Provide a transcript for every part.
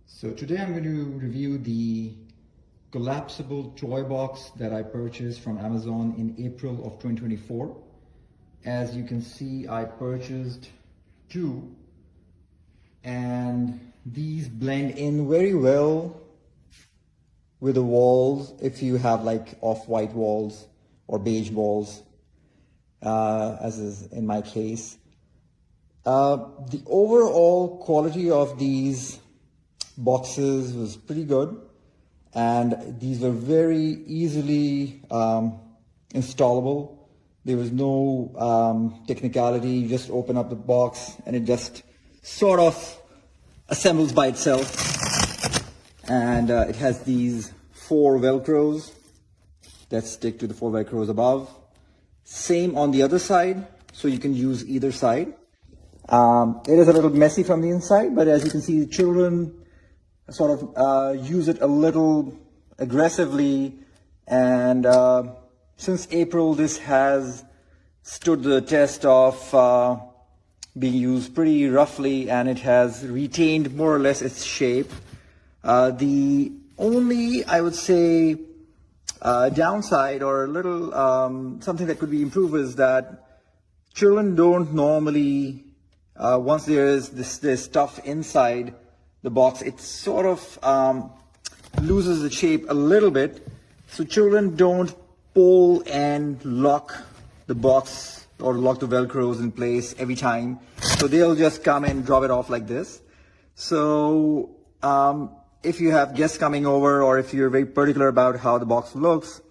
So today I'm going to review the collapsible toy box that I purchased from Amazon in April of 2024. As you can see, I purchased two, and these blend in very well with the walls if you have like off-white walls or beige walls, as is in my case. The overall quality of these boxes was pretty good, and these were very easily installable. There was no technicality. You just open up the box and it just sort of assembles by itself. And it has these 4 velcros that stick to the 4 velcros above. Same on the other side, so you can use either side. It is a little messy from the inside, but as you can see, the children sort of use it a little aggressively, and since April this has stood the test of being used pretty roughly, and it has retained more or less its shape. The only, I would say, downside or a little something that could be improved is that children don't normally, once there's this stuff inside the box, it sort of loses the shape a little bit. So children don't pull and lock the box or lock the velcros in place every time. So they'll just come and drop it off like this. So if you have guests coming over, or if you're very particular about how the box looks,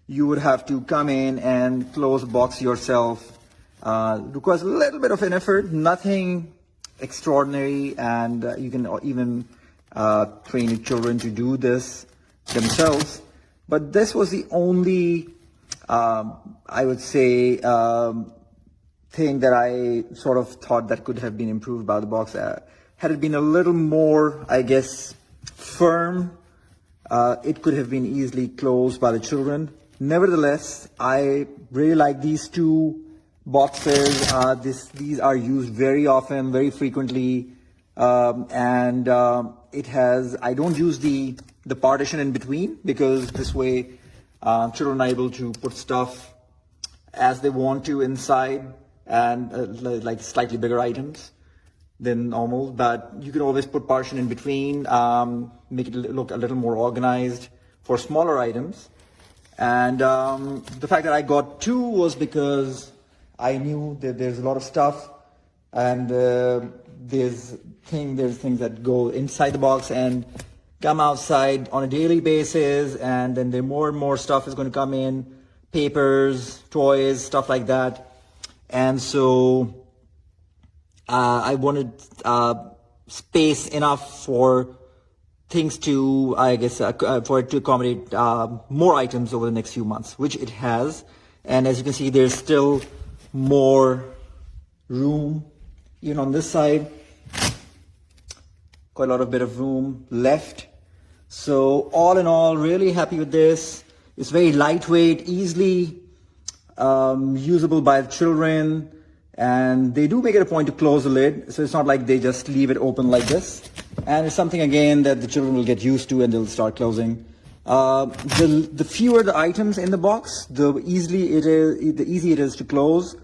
you would have to come in and close the box yourself. Requires a little bit of an effort, nothing extraordinary, and you can even train your children to do this themselves. But this was the only, I would say, thing that I sort of thought that could have been improved about the box. Had it been a little more, I guess, firm, it could have been easily closed by the children. Nevertheless, I really like these two boxes. These are used very often, very frequently, and it has, I don't use the partition in between, because this way children are able to put stuff as they want to inside, and like slightly bigger items than normal. But you can always put partition in between, make it look a little more organized for smaller items. And the fact that I got two was because I knew that there's a lot of stuff, and there's things that go inside the box and come outside on a daily basis, and then there more and more stuff is going to come in, papers, toys, stuff like that. And so I wanted space enough for things to, I guess, for it to accommodate more items over the next few months, which it has. And as you can see, there's still more room even on this side. Quite a lot of bit of room left. So all in all, really happy with this. It's very lightweight, easily usable by the children, and they do make it a point to close the lid, so it's not like they just leave it open like this. And it's something, again, that the children will get used to, and they'll start closing. The fewer the items in the box, the easy it is to close.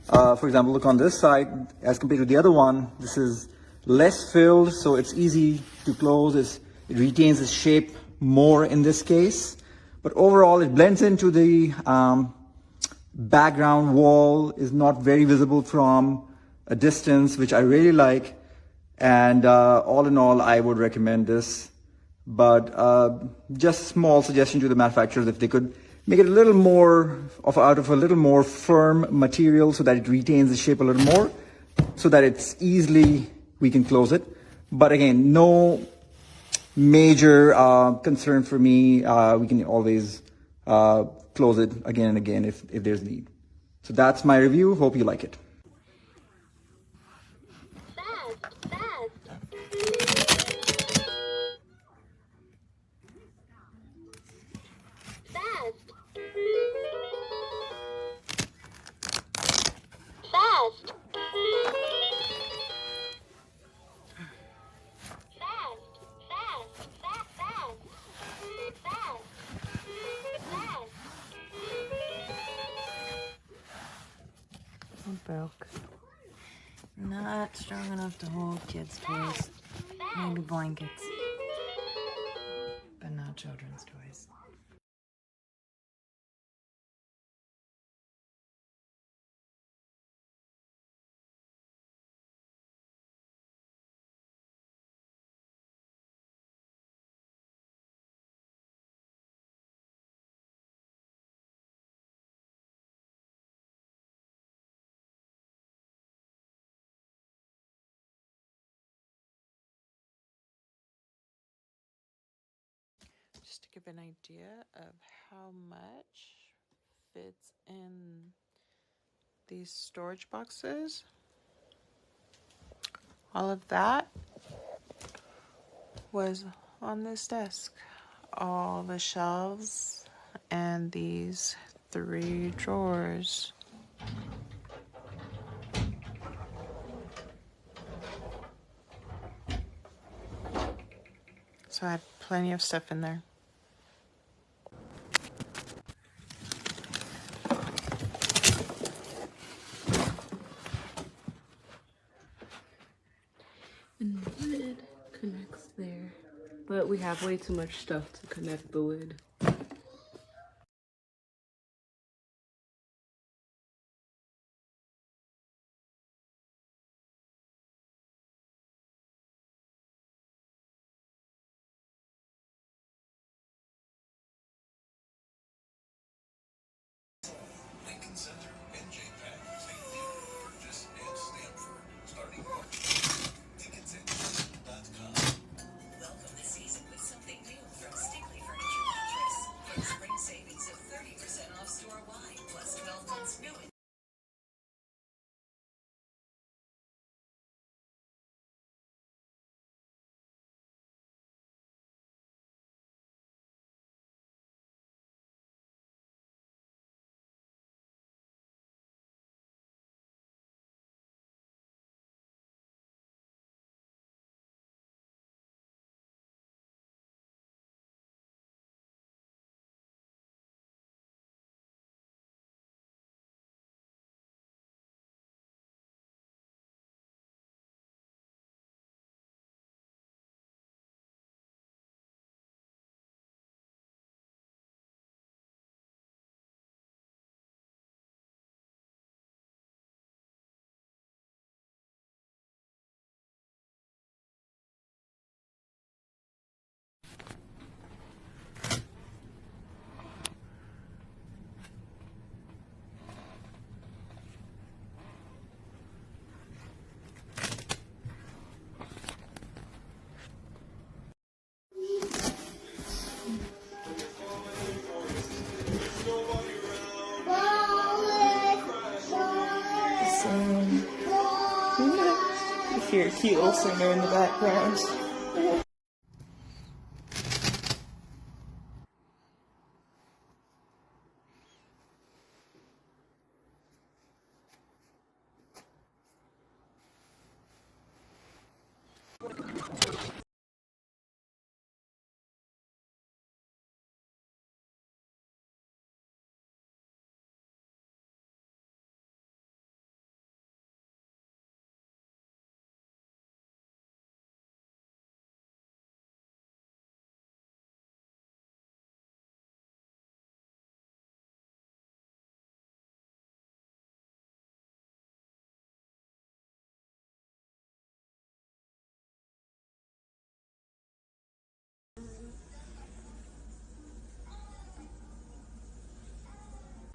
For example, look on this side, as compared to the other one, this is less filled, so it's easy to close. It retains its shape more in this case. But overall, it blends into the background wall, is not very visible from a distance, which I really like. And all in all, I would recommend this. But just small suggestion to the manufacturers, if they could make it a little more out of a little more firm material, so that it retains the shape a little more, so that it's easily, we can close it. But again, no major concern for me. We can always close it again and again if there's need. So that's my review. Hope you like it. Fast. kids' toys. Maybe blankets. But not children's toys. Just to give an idea of how much fits in these storage boxes, all of that was on this desk. All the shelves and these 3 drawers. So I had plenty of stuff in there. And the lid connects there. But we have way too much stuff to connect the lid. You hear a cute little singer in the background.